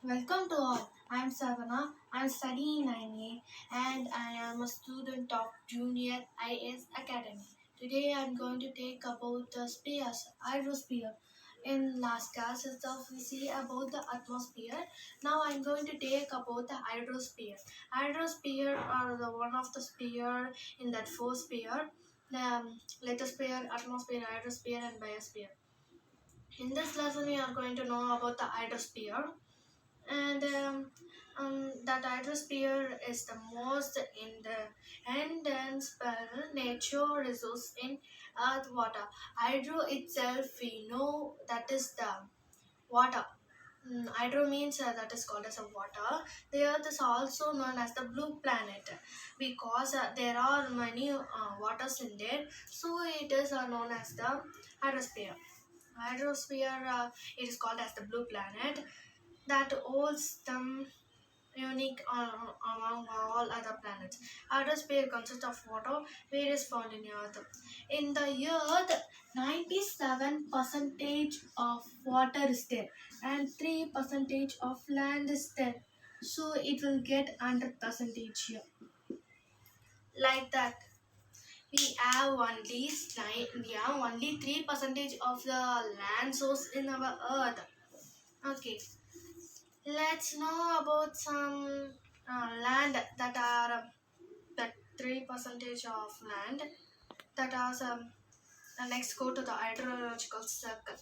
Welcome to all. I'm Savana. I'm studying 9A and I am a student of Junior IS Academy. Today I'm going to take about the spheres, hydrosphere. In last class itself we see about the atmosphere. Now I'm going to take about the hydrosphere. Hydrosphere are the one of the sphere in that four sphere. Lithosphere, atmosphere, hydrosphere and biosphere. In this lesson we are going to know about the hydrosphere and that hydrosphere is the most in the indispensable nature resource in earth water. Hydro itself we know that is the water. Hydro means that is called as a water. The earth is also known as the blue planet because there are many waters in there, so it is known as the hydrosphere. Hydrosphere, it is called as the blue planet that holds them unique among all other planets. Hydrosphere consists of water, where is found in Earth. In the Earth, 97% of water is there, and 3% of land is there. So it will get 100% here. Like that, we have only 3% of the land source in our Earth. Okay. Let's know about some land that are that 3% of land that are some. Next, go to the hydrological circle.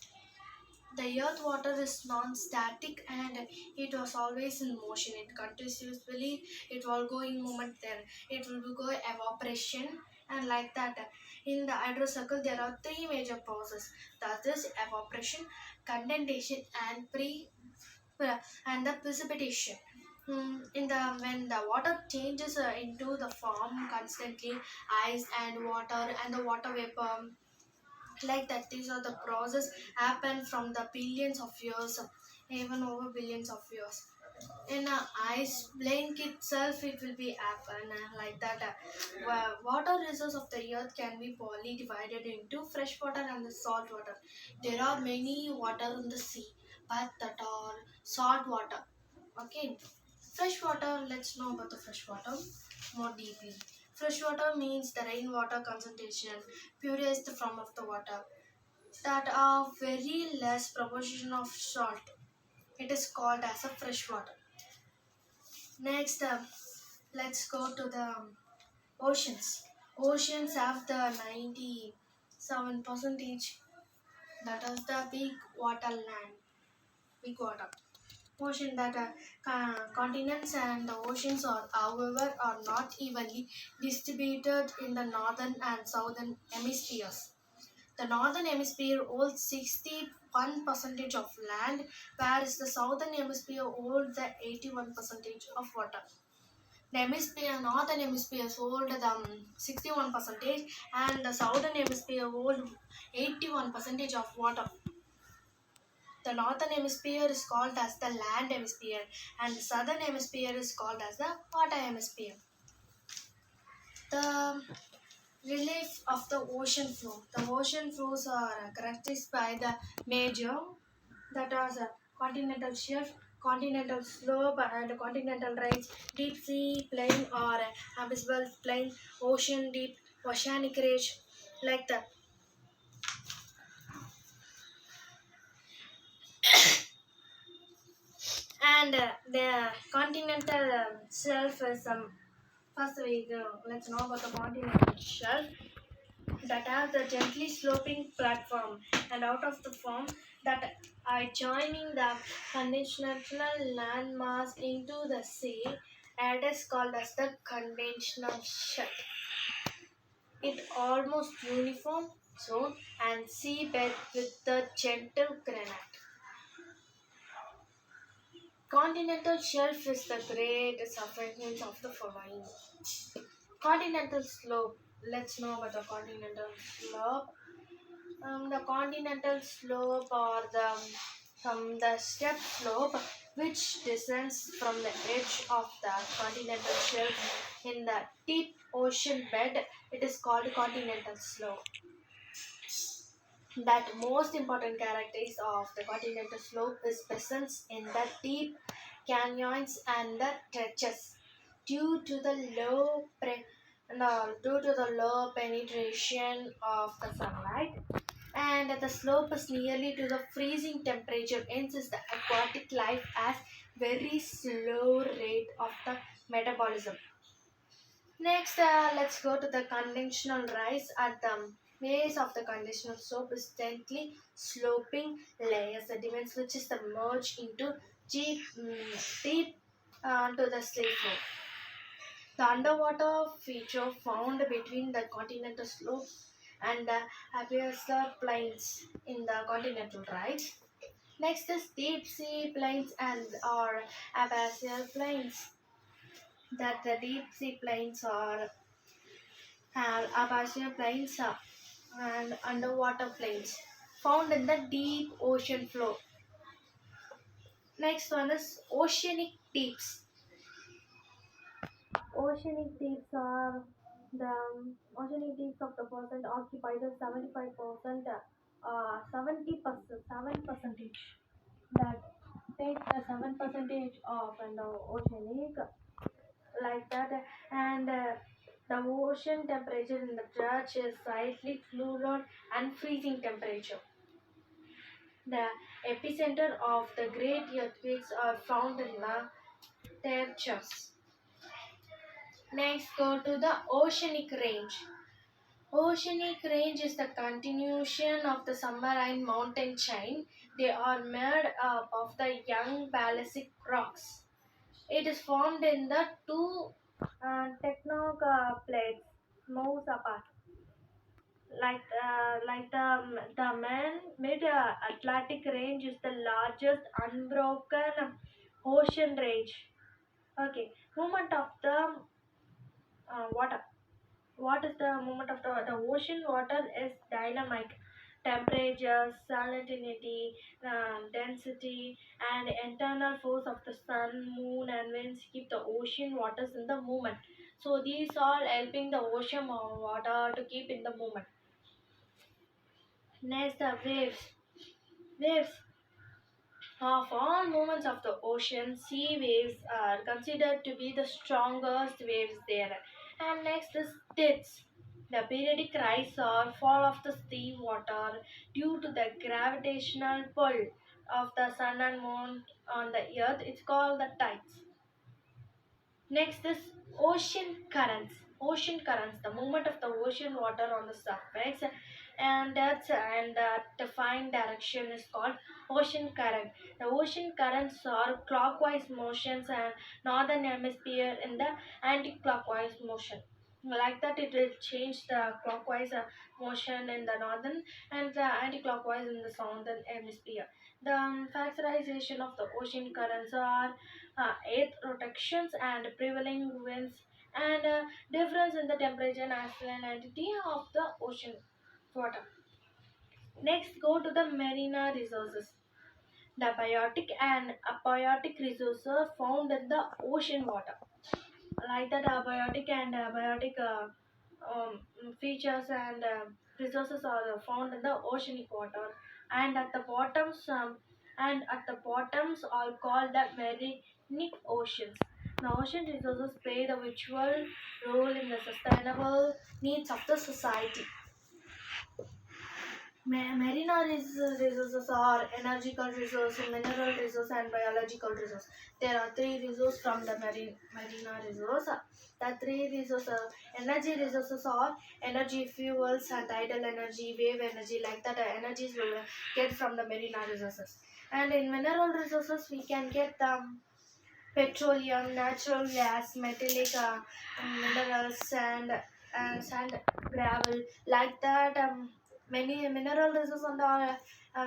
The earth water is non-static and it was always in motion. It continuously, it will go in movement there. It will go evaporation and like that. In the hydro circle, there are three major processes. That is evaporation, condensation, and the precipitation. In the when the water changes into the form constantly, ice and water and the water vapor, like that, these are the process happen from the billions of years, even over billions of years. In a ice blank itself it will be happen like that. Water resource of the earth can be poorly divided into fresh water and the salt water. There are many water in the sea, but that are salt water. Okay, fresh water, let's know about the fresh water more deeply. Fresh water means the rainwater concentration purest form of the water that are very less proportion of salt. It is called as a fresh water. Next, let's go to the oceans. Oceans have the 97 percentage that is the big water land, big water. Ocean that continents and the oceans are, however, are not evenly distributed in the northern and southern hemispheres. The northern hemisphere holds 61 percentage of land, whereas the southern hemisphere holds the 81 percentage of water. The northern hemisphere hold the 61 percentage and the southern hemisphere hold 81 percentage of water. The northern hemisphere is called as the land hemisphere and the southern hemisphere is called as the water hemisphere. The relief of the ocean floor. The ocean floors are characterized by the major that are the continental shelf, continental slope, and continental ridge, deep sea plain or abyssal plain, ocean deep, oceanic ridge, like that. And the continental shelf is first we go. Let's know about the continental shelf that has the gently sloping platform and out of the form that are joining the conventional landmass into the sea. It is called as the conventional shelf. It almost uniform zone and seabed with the gentle granite. Continental shelf is the great subcontinent of the following. Continental slope. Let's know about the continental slope. The continental slope or from the step slope which descends from the edge of the continental shelf in the deep ocean bed, it is called continental slope. That most important characteristic of the continental slope is presence in the deep canyons, and the trenches due to the due to the low penetration of the sunlight, and the slope is nearly to the freezing temperature. Hence, is the aquatic life has very slow rate of the metabolism. Next, let's go to the conventional rise at the base of the conventional slope is gently sloping layer sediments which is the merge into deep to the slate floor. The underwater feature found between the continental slopes and the abyssal plains in the continental rise. Next is deep sea plains and or abyssal plains. That the deep sea plains are abyssal plains and underwater plains found in the deep ocean floor. Next one is oceanic deeps. Oceanic deeps are the oceanic deeps of the percent occupy the 75%, 70%, 7% that take the 7% of and the oceanic like that, and the ocean temperature in the church is slightly cooler and freezing temperature. The epicenter of the great earthquakes are found in the Tertius. Next, go to the oceanic range. Oceanic range is the continuation of the submarine mountain chain. They are made up of the young basic rocks. It is formed in the two tectonic plates moves apart. The man mid Atlantic range is the largest unbroken ocean range. Okay, movement of the water. What is the movement of the ocean water is dynamic. Temperature, salinity, density, and internal force of the sun, moon, and winds keep the ocean waters in the movement. So these all helping the ocean water to keep in the movement. Next, the waves. Waves. Of all movements of the ocean, sea waves are considered to be the strongest waves there. And next is tides. The periodic rise or fall of the sea water due to the gravitational pull of the sun and moon on the earth. It's called the tides. Next is ocean currents. Ocean currents, the movement of the ocean water on the surface, and defined direction is called ocean current. The ocean currents are clockwise motions and northern hemisphere in the anti-clockwise motion. Like that, it will change the clockwise motion in the northern and the anti-clockwise in the southern hemisphere. The factorization of the ocean currents are earth rotations and prevailing winds and difference in the temperature and salinity of the ocean water. Next, go to the marine resources. The biotic and abiotic resources are found in the ocean water. Like that, abiotic and abiotic features and resources are found in the oceanic water, and at the bottoms are called the marine oceans. The ocean resources play the virtual role in the sustainable needs of the society. Resources are energical resource, mineral resource, and biological resource. There are three resources from the marine resource. The three resources, energy resources are energy, fuels, and tidal energy, wave energy. Like that, energies will get from the marine resources. And in mineral resources, we can get petroleum, natural gas, metallic minerals, sand, gravel, like that. Many mineral resources and all,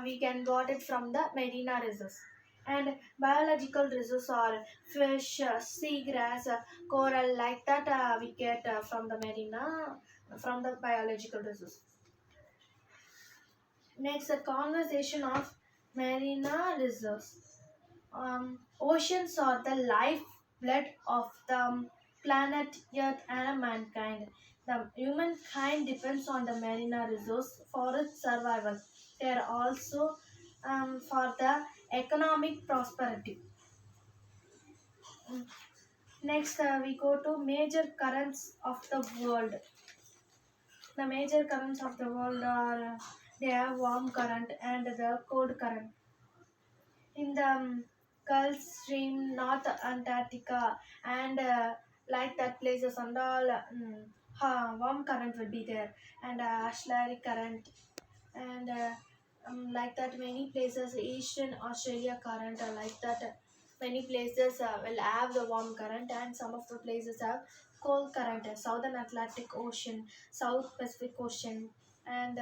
we can got it from the marina resource. And biological resources are fish, seagrass, coral, like that. We get from the marina, from the biological resource. Next, a conversation of marina resource. Oceans are the lifeblood of the planet Earth and mankind. The humankind depends on the marine resource for its survival. They are also for the economic prosperity. Mm. Next, we go to major currents of the world. The major currents of the world are they have warm current and the cold current. In the Gulf Stream, North Antarctica, and like that places and all, warm current will be there, and Ashlery current, and like that many places, Eastern Australia current, like that. Many places will have the warm current, and some of the places have cold current. Southern Atlantic Ocean, South Pacific Ocean, and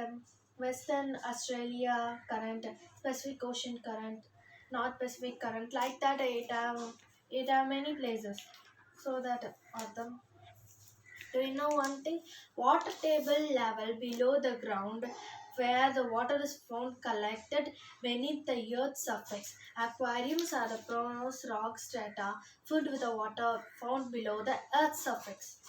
Western Australia current, Pacific Ocean current, North Pacific current. Like that, it have many places. So that autumn. Do you know one thing? Water table level below the ground, where the water is found collected beneath the earth's surface. Aquariums are the porous rock strata filled with the water found below the earth's surface.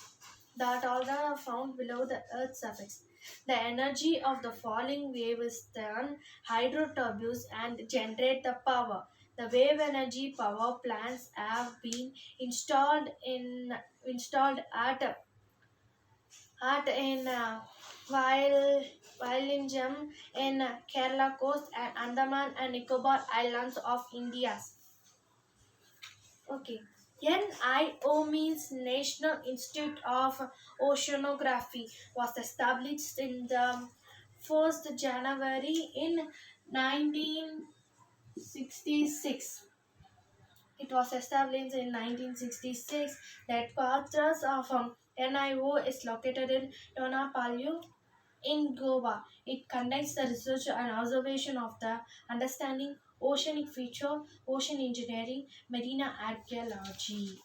That all are found below the earth's surface. The energy of the falling wave is then hydroturbines and generate the power. The wave energy power plants have been installed at in while Vizhinjam in Kerala coast and Andaman and Nicobar Islands of India. Okay. NIO means National Institute of Oceanography was established in the 1st January in 1966. It was established in 1966. The headquarters of NIO is located in Tonapallu in Goa. It conducts the research and observation of the understanding oceanic feature, ocean engineering, marine archaeology.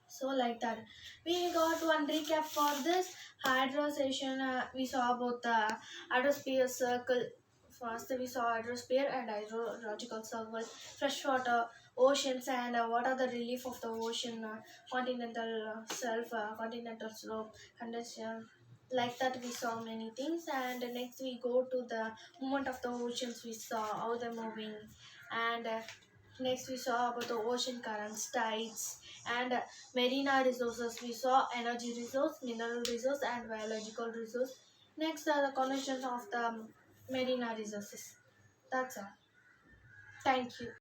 So like that, we got one recap for this hydrostation. We saw about the hydrosphere circle. First, we saw hydrosphere and hydrological circle, freshwater, oceans, and what are the relief of the ocean, continental shelf, continental slope, condition. Like that, we saw many things. And next, we go to the movement of the oceans. We saw how they're moving, and next, we saw about the ocean currents, tides, and marine resources. We saw energy resource, mineral resource, and biological resource. Next are the conditions of the marine resources. That's all. Thank you.